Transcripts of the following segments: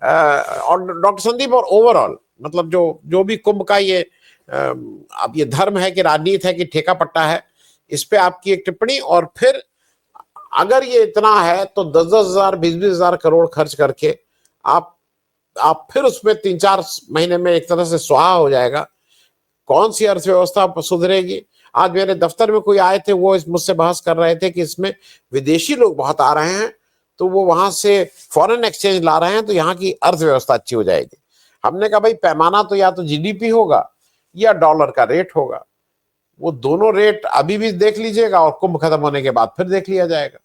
और डॉक्टर संदीप, और ओवरऑल मतलब जो जो भी कुंभ का ये अब ये धर्म है कि राजनीति है कि ठेका पट्टा है, इस पे आपकी एक टिप्पणी। और फिर अगर ये इतना है तो 10-10 हजार 20-20 हजार करोड़ खर्च करके आप आप फिर उसमें 3-4 महीने में एक तरह से स्वाहा हो जाएगा। कौन सी अर्थव्यवस्था सुधरेगी? आज मेरे दफ्तर में कोई आए थे, वो मुझसे बहस कर रहे थे कि इसमें विदेशी लोग बहुत आ रहे हैं, तो वो वहां से फॉरेन एक्सचेंज ला रहे हैं, तो यहाँ की अर्थव्यवस्था अच्छी हो जाएगी। हमने कहा भाई, पैमाना तो या तो जीडीपी होगा या डॉलर का रेट होगा। वो दोनों रेट अभी भी देख लीजिएगा और कुंभ खत्म होने के बाद फिर देख लिया जाएगा।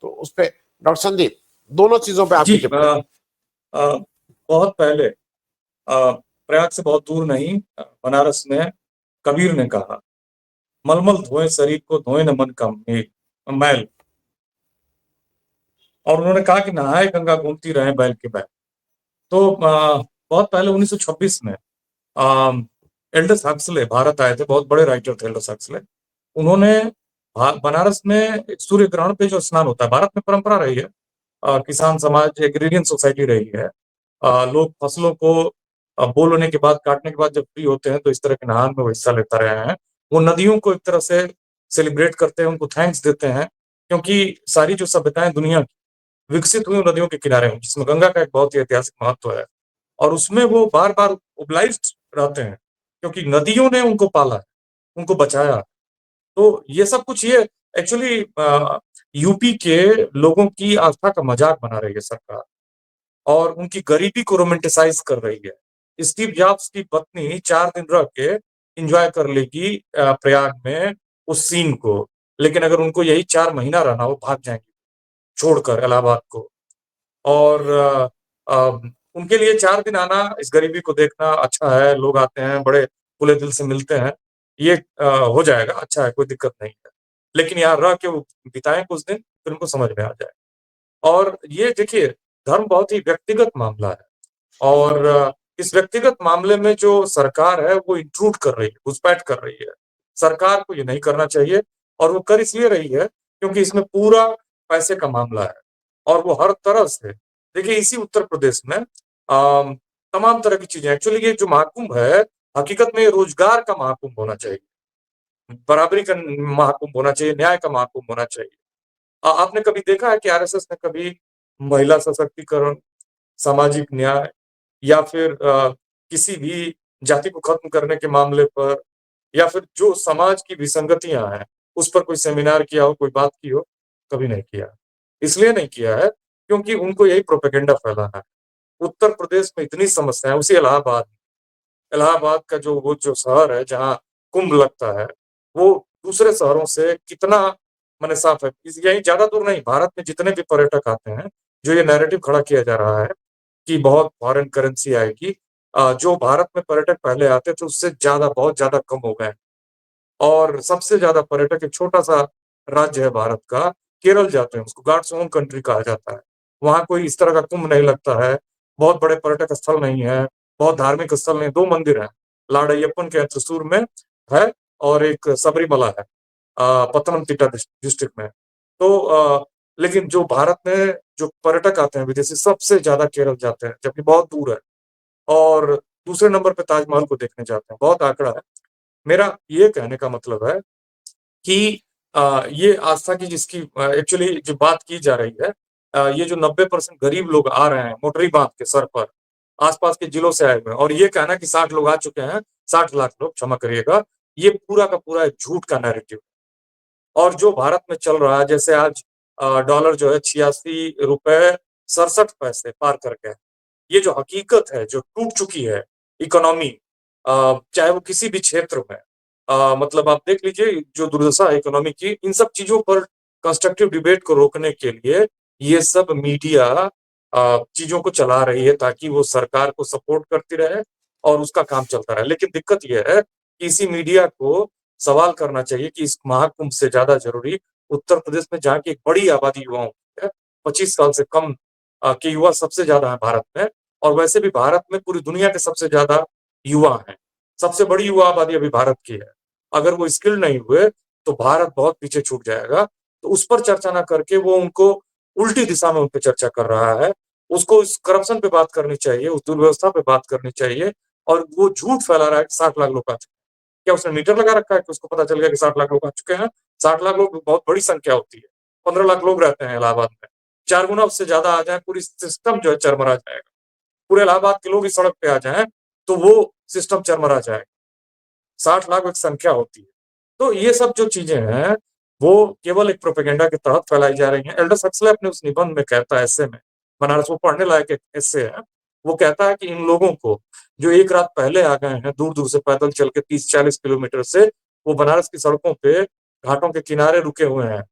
तो उस पे डॉक्टर संदीप, दोनों चीजों पे जी आपकी टिप्पणी। बहुत पहले प्रयाग से बहुत दूर नहीं, बनारस में कबीर ने कहा, मलमल धोए शरीर को, धोए न मन का मैल। और उन्होंने कहा कि नहाए गंगा घूमती रहे बैल के बैल। तो बहुत पहले 1926 में एल्डस हक्सले भारत आए थे, बहुत बड़े राइटर थे एल्डस हक्सले। उन्होंने बनारस में सूर्य ग्रहण पे जो स्नान होता है, भारत में परंपरा रही है, किसान समाज एग्रीरियन सोसाइटी रही है, लोग फसलों को बोल होने के बाद, काटने के बाद जब फ्री होते हैं तो इस तरह के नहान में वो हिस्सा लेता रहे हैं। वो नदियों को एक तरह से सेलिब्रेट करते हैं, उनको थैंक्स देते हैं, क्योंकि सारी जो सभ्यताएं दुनिया की विकसित हुई नदियों के किनारे हुई, जिसमें गंगा का एक बहुत ही ऐतिहासिक महत्व है। और उसमें वो बार बार ओब्लाइज्ड रहते हैं, क्योंकि नदियों ने उनको पाला है, उनको बचाया। तो ये सब कुछ, ये एक्चुअली यूपी के लोगों की आस्था का मजाक बना रही है सरकार, और उनकी गरीबी को रोमांटिसाइज कर रही है। स्टीव जॉब्स की पत्नी 4 दिन रह के एंजॉय कर लेगी प्रयाग में उस सीन को, लेकिन अगर उनको यही 4 महीना रहना, वो भाग जाएंगी छोड़कर इलाहाबाद को। और उनके लिए 4 दिन आना, इस गरीबी को देखना अच्छा है, लोग आते हैं, बड़े खुले दिल से मिलते हैं, ये हो जाएगा, अच्छा है, कोई दिक्कत नहीं है। लेकिन यहाँ रह के वो बिताएं कुछ दिन, फिर उनको समझ में आ जाए। और ये देखिए, धर्म बहुत ही व्यक्तिगत मामला है, और इस व्यक्तिगत मामले में जो सरकार है वो इंट्रूड कर रही है, घुसपैठ कर रही है। सरकार को ये नहीं करना चाहिए, और वो कर इसलिए रही है क्योंकि इसमें पूरा पैसे का मामला है, और वो हर तरह से, देखिए इसी उत्तर प्रदेश में तमाम तरह की चीजें, एक्चुअली ये जो महाकुंभ है, हकीकत में ये रोजगार का महाकुंभ होना चाहिए, बराबरी का महाकुंभ होना चाहिए, न्याय का महाकुंभ होना चाहिए। आपने कभी देखा है कि आरएसएस ने कभी महिला सशक्तिकरण, सामाजिक न्याय, या फिर किसी भी जाति को खत्म करने के मामले पर, या फिर जो समाज की विसंगतियां हैं उस पर कोई सेमिनार किया हो, कोई बात की हो? कभी नहीं किया। इसलिए नहीं किया है क्योंकि उनको यही प्रोपेगेंडा फैलाना है। उत्तर प्रदेश में इतनी समस्या है, उसी इलाहाबाद, इलाहाबाद का जो वो जो शहर है जहाँ कुंभ लगता है, वो दूसरे शहरों से कितना माने साफ है। यही ज्यादा दूर नहीं, भारत में जितने भी पर्यटक आते हैं, जो ये नैरेटिव खड़ा किया जा रहा है कि बहुत फॉरेन करेंसी आएगी, जो भारत में पर्यटक पहले आते थे उससे ज्यादा, बहुत ज्यादा कम हो गए। और सबसे ज्यादा पर्यटक, एक छोटा सा राज्य है भारत का, केरल जाते हैं, उसको गॉड्स ओन कंट्री कहा जाता है। वहां कोई इस तरह का कुंभ नहीं लगता है, बहुत बड़े पर्यटक स्थल नहीं है, बहुत धार्मिक स्थल नहीं, 2 मंदिर हैं, लाड़यप्पन के त्रिशूर में है, और एक सबरीमला है पतनमतिट्टा डिस्ट्रिक्ट में। तो लेकिन जो भारत में जो पर्यटक आते हैं विदेशी, सबसे ज्यादा केरल जाते हैं, जबकि बहुत दूर है। और दूसरे नंबर पे ताजमहल को देखने जाते हैं, बहुत आंकड़ा है। मेरा ये कहने का मतलब है कि ये आस्था की, जिसकी एक्चुअली जो बात की जा रही है, ये जो 90% गरीब लोग आ रहे हैं मोटरी बांध के सर पर, आसपास के जिलों से आए हुए हैं, और ये कहना कि 60 लोग आ चुके हैं, 60 लाख लोग, क्षमा करिएगा, ये पूरा का पूरा एक झूठ का नैरेटिव। और जो भारत में चल रहा है, जैसे आज डॉलर जो है 86 रुपए 67 पैसे पार कर गए, ये जो हकीकत है, जो टूट चुकी है इकोनॉमी, चाहे वो किसी भी क्षेत्र में, मतलब आप देख लीजिए जो दुर्दशा है इकोनॉमी की, इन सब चीजों पर कंस्ट्रक्टिव डिबेट को रोकने के लिए ये सब मीडिया चीजों को चला रही है, ताकि वो सरकार को सपोर्ट करती रहे और उसका काम चलता रहे। लेकिन दिक्कत यह है कि इसी मीडिया को सवाल करना चाहिए कि इस महाकुंभ से ज्यादा जरूरी उत्तर प्रदेश में, जहाँ की एक बड़ी आबादी युवाओं की है, 25 साल से कम के युवा सबसे ज्यादा है भारत में, और वैसे भी भारत में पूरी दुनिया के सबसे ज्यादा युवा हैं, सबसे बड़ी युवा आबादी अभी भारत की है। अगर वो स्किल नहीं हुए तो भारत बहुत पीछे छूट जाएगा। तो उस पर चर्चा ना करके वो उनको उल्टी दिशा में उन पर चर्चा कर रहा है, उसको इस करप्शन पे बात करनी चाहिए, उस दुर्व्यवस्था पे बात करनी चाहिए। और वो झूठ फैला रहा है कि 60 लाख लोग आ चुके हैं। क्या उसने मीटर लगा रखा है कि उसको पता चल गया कि 60 लाख लोग आ चुके हैं? 60 लाख लोग बहुत बड़ी संख्या होती है। 15 लाख लोग रहते हैं इलाहाबाद में। 4 गुना उससे ज़्यादा आ जाए, पूरी सिस्टम जो है चरमरा जाएगा। पूरे इलाहाबाद के लोग इस सड़क पे आ जाएँ, तो वो सिस्टम चरमरा जाएगा। 60 लाख एक संख्या होती है। तो ये सब जो चीज़ें हैं, वो केवल एक प्रोपेगेंडा के तहत फैलाई जा रही हैं। एल्डस हक्सले अपने उस निबंध में कहता है, एस्से में, बनारस, वो पढ़ने लायक एक एस्से है। वो कहता है कि इन लोगों को, जो एक रात पहले आ गए हैं, दूर-दूर से पैदल चल के 30-40 किलोमीटर से, वो बनारस की सड़कों पे, घाटों के किनारे रुके हुए हैं,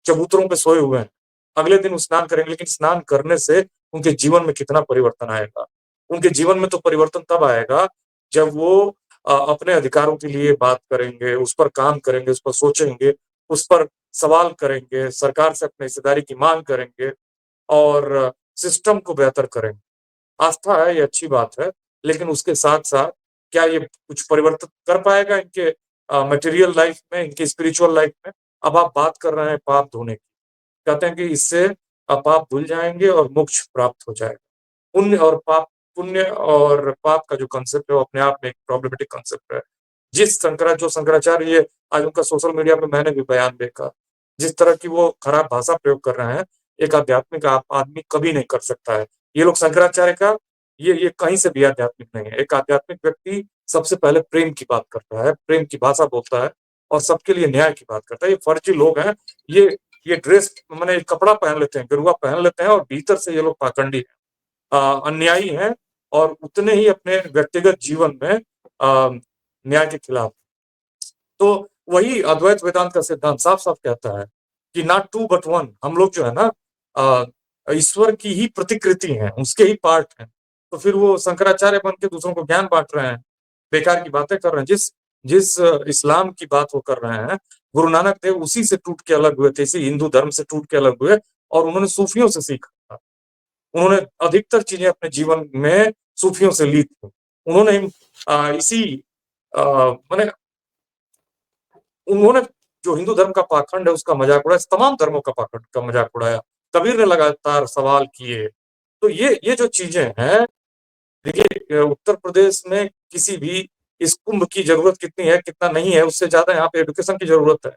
चबूतरों पे सोए हुए हैं। अगले दिन वो स्नान करेंगे, लेकिन स्नान करने से उनके जीवन में कितना परिवर्तन आएगा? उनके जीवन में तो परिवर्तन तब आएगा, जब वो अपने अधिकारों के लिए बात करेंगे, उस पर काम करेंगे, उस पर सोचेंगे, उस पर सवाल करेंगे, सरकार से अपनी हिस्सेदारी की मांग करेंगे और सिस्टम को बेहतर करेंगे। आस्था है, ये अच्छी बात है, लेकिन उसके साथ-साथ क्या ये कुछ परिवर्तित कर पाएगा इनके मटेरियल लाइफ में, इनकी स्पिरिचुअल लाइफ में? अब आप बात कर रहे हैं पाप धोने की। कहते हैं कि इससे पाप धुल जाएँगे और मोक्ष प्राप्त हो जाएगा। पुण्य और पाप का जो कांसेप्ट है, वो अपने आप में एक प्रॉब्लमेटिक कांसेप्ट है। जो शंकराचार्य, ये आज उनका सोशल मीडिया पे मैंने भी बयान देखा, जिस तरह की वो खराब भाषा प्रयोग कर रहे हैं, एक आध्यात्मिक आदमी कभी नहीं कर सकता है। ये लोग शंकराचार्य का, ये कहीं से भी आध्यात्मिक नहीं है। एक आध्यात्मिक व्यक्ति सबसे पहले प्रेम की बात करता है, प्रेम की भाषा बोलता है और सबके लिए न्याय की बात करता है। ये फर्जी लोग हैं। ये ये ड्रेस, माने कपड़ा पहन लेते हैं, गेरुआ पहन लेते हैं और भीतर से ये लोग पाखंडी हैं, अन्यायी हैं और उतने ही अपने व्यक्तिगत जीवन में न्याय के खिलाफ। तो वही अद्वैत वेदांत का सिद्धांत साफ-साफ कहता है कि नॉट टू बट वन। हम लोग जो है ना, ईश्वर की ही प्रतिकृति हैं, उसके ही पार्ट हैं। तो फिर वो शंकराचार्य बन के दूसरों को ज्ञान बाँट रहे हैं, बेकार की बातें कर रहे हैं। जिस जिस इस्लाम की बात वो कर रहे हैं, गुरु नानक देव उसी से टूट के अलग हुए थे, इसी हिंदू धर्म से टूट के अलग हुए और उन्होंने सूफियों से सीखा था। उन्होंने अधिकतर चीज़ें अपने जीवन में सूफियों से ली थी। उन्होंने इसी माने उन्होंने जो हिंदू धर्म का पाखंड है उसका मज़ाक उड़ाया, तमाम धर्मों का पाखंड का मज़ाक उड़ाया। कबीर ने लगातार सवाल किए। तो ये जो चीज़ें हैं, देखिए उत्तर प्रदेश में किसी भी इस कुंभ की ज़रूरत कितनी है, कितना नहीं है, उससे ज़्यादा यहाँ पे एजुकेशन की ज़रूरत है।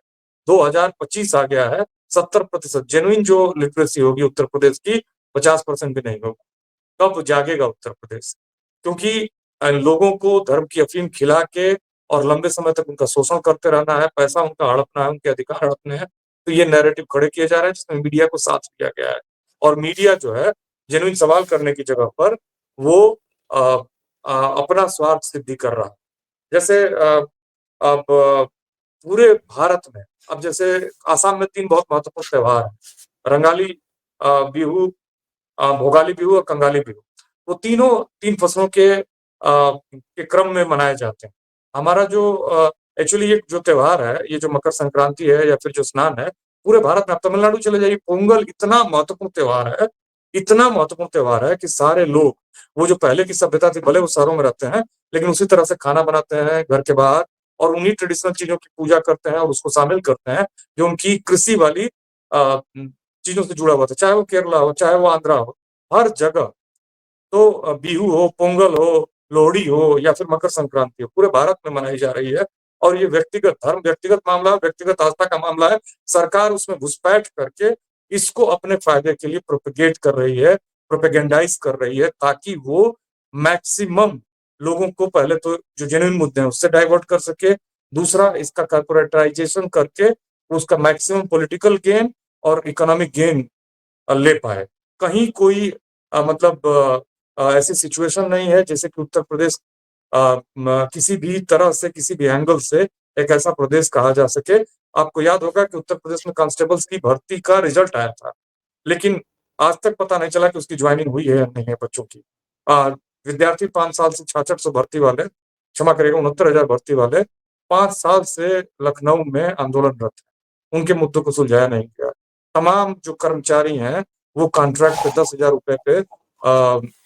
2025 आ गया है, 70% जेनुइन जो लिटरेसी होगी उत्तर प्रदेश की, 50% भी नहीं होगी। कब जागेगा उत्तर प्रदेश? क्योंकि लोगों को धर्म की अफ़ीम खिला के और लंबे समय तक उनका शोषण करते रहना है, पैसा उनका हड़पना है, उनके अधिकार हड़पने हैं। तो ये नैरेटिव खड़े किए जा रहे हैं जिसमें मीडिया को साथ लिया गया है। और मीडिया जो है, जेनुइन सवाल करने की जगह पर वो अ अपना स्वार्थ सिद्धि कर रहा है। जैसे अब पूरे भारत में, अब जैसे आसाम में 3 बहुत महत्वपूर्ण त्योहार हैं, रंगाली, बिहू, भोगाली बिहू और कंगाली बिहू। वो तीनों 3 फसलों के क्रम में मनाए जाते हैं। हमारा जो एक्चुअली ये जो त्योहार है, ये जो मकर संक्रांति है या फिर जो स्नान है, पूरे भारत में, आप तमिलनाडु चले जाइए, पोंगल इतना महत्वपूर्ण त्योहार है, इतना महत्वपूर्ण त्योहार है कि सारे लोग, वो जो पहले की सभ्यता थी, भले वो शहरों में रहते हैं, लेकिन उसी तरह से खाना बनाते हैं घर के बाहर और उन्हीं ट्रेडिशनल चीज़ों की पूजा करते हैं और उसको शामिल करते हैं, जो उनकी कृषि वाली चीज़ों से जुड़ा हुआ था, चाहे वो केरला हो, चाहे वो आंध्रा हो, हर जगह। तो बिहू हो, पोंगल हो, लोहड़ी हो या फिर मकर संक्रांति हो, पूरे भारत में मनाई जा रही है और ये व्यक्तिगत धर्म, व्यक्तिगत मामला, व्यक्तिगत आस्था का मामला है। सरकार उसमें घुसपैठ करके इसको अपने फ़ायदे के लिए प्रोपेगेट कर रही है, प्रोपेगेंडाइज़ कर रही है ताकि वो मैक्सिमम लोगों को, पहले तो जो जेन्युइन मुद्दे हैं उससे डाइवर्ट कर सके, दूसरा इसका कॉर्पोरेटाइज़ेशन करके उसका मैक्सिमम पॉलिटिकल गेन और इकोनॉमिक गेन ले पाए। कहीं कोई मतलब ऐसी सिचुएशन नहीं है जैसे कि उत्तर प्रदेश किसी भी तरह से, किसी भी एंगल से एक ऐसा प्रदेश कहा जा सके। आपको याद होगा कि उत्तर प्रदेश में कांस्टेबल्स की भर्ती का रिजल्ट आया था, लेकिन आज तक पता नहीं चला कि उसकी ज्वाइनिंग हुई है या नहीं है बच्चों की। विद्यार्थी 5 साल से 6600 भर्ती वाले, क्षमा करिएगा 69,000 भर्ती वाले 5 साल से लखनऊ में आंदोलनरत हैं। उनके मुद्दों को सुलझाया नहीं गया। तमाम जो कर्मचारी हैं, वो कॉन्ट्रैक्ट पे ₹10,000 पे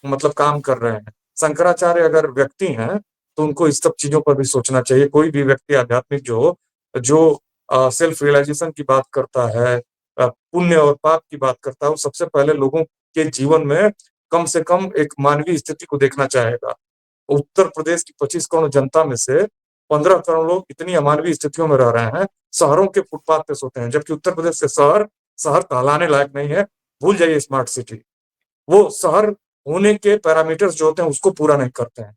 मतलब काम कर रहे हैं। शंकराचार्य अगर व्यक्ति हैं, तो उनको इस सब चीज़ों पर भी सोचना चाहिए। कोई भी व्यक्ति आध्यात्मिक जो हो, जो सेल्फ रियलाइज़ेशन की बात करता है, पुण्य और पाप की बात करता है, वो सबसे पहले लोगों के जीवन में कम से कम एक मानवीय स्थिति को देखना चाहेगा। उत्तर प्रदेश की 25 करोड़ जनता में से 15 करोड़ लोग इतनी अमानवीय स्थितियों में रह रहे हैं, शहरों के फुटपाथ पे सोते हैं, जबकि उत्तर प्रदेश के शहर शहर कहलाने लायक नहीं है। भूल जाइए स्मार्ट सिटी, वो शहर होने के पैरामीटर्स जो होते हैं उसको पूरा नहीं करते हैं।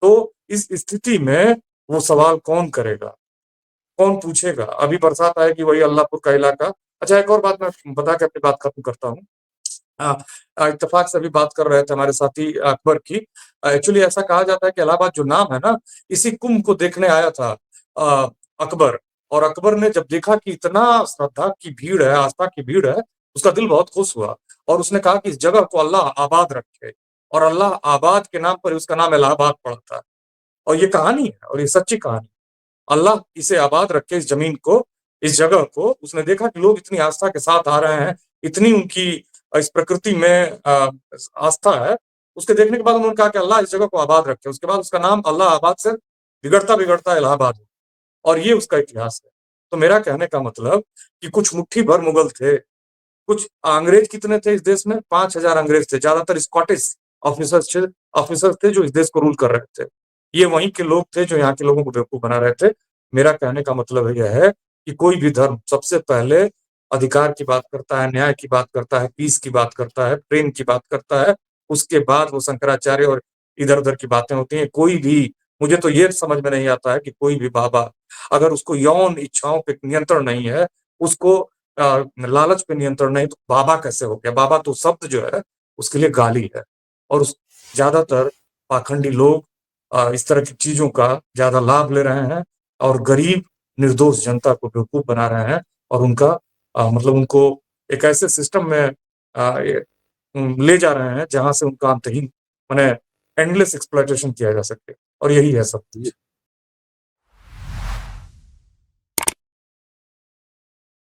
तो इस स्थिति में वो सवाल कौन करेगा, कौन पूछेगा? अभी बरसात आएगी, वही अल्लाहपुर का इलाका। अच्छा, एक और बात मैं बता के अपनी बात खत्म करता हूँ। इत्तेफाक से अभी बात कर रहे थे हमारे साथी अकबर की। एक्चुअली ऐसा कहा जाता है कि इलाहाबाद जो नाम है ना, इसी कुंभ को देखने आया था अकबर, और अकबर ने जब देखा कि इतना श्रद्धा की भीड़ है, आस्था की भीड़ है, उसका दिल बहुत खुश हुआ और उसने कहा कि इस जगह को अल्लाह आबाद रखे, और अल्लाह आबाद के नाम पर उसका नाम इलाहाबाद पड़ता है। और ये कहानी है, और ये सच्ची कहानी। अल्लाह इसे आबाद रखे, इस जमीन को, इस जगह को। उसने देखा कि लोग इतनी आस्था के साथ आ रहे हैं, इतनी उनकी इस प्रकृति में आस्था है। उसके देखने के बाद उन्होंने कहा कि अल्लाह इस जगह को आबाद रखे। उसके बाद उसका नाम अल्लाह आबाद से बिगड़ता बिगड़ता इलाहाबाद हो, और ये उसका इतिहास है। तो मेरा कहने का मतलब कि कुछ मुट्ठी भर मुगल थे, कुछ अंग्रेज कितने थे इस देश में? 5,000 अंग्रेज थे, ज्यादातर स्कॉटिश ऑफिसर्स थे जो इस देश को रूल कर रहे थे। ये वहीं के लोग थे जो यहाँ के लोगों को बेवकूफ बना रहे थे। मेरा कहने का मतलब यह है कि कोई भी धर्म सबसे पहले अधिकार की बात करता है, न्याय की बात करता है, पीस की बात करता है, प्रेम की बात करता है। उसके बाद वो शंकराचार्य और इधर उधर की बातें होती हैं। कोई भी, मुझे तो ये समझ में नहीं आता है कि कोई भी बाबा, अगर उसको यौन इच्छाओं पे नियंत्रण नहीं है, उसको लालच पे नियंत्रण नहीं, तो बाबा कैसे हो गया? बाबा तो शब्द जो है उसके लिए गाली है। और ज्यादातर पाखंडी लोग इस तरह की चीजों का ज्यादा लाभ ले रहे हैं और गरीब निर्दोष जनता को बेवकूफ बना रहे हैं, और उनका मतलब उनको एक ऐसे सिस्टम में ले जा रहे हैं जहां से उनका अंतहीन, माने एंडलेस एक्सप्लॉयटेशन किया जा सके। और यही है सब कुछ।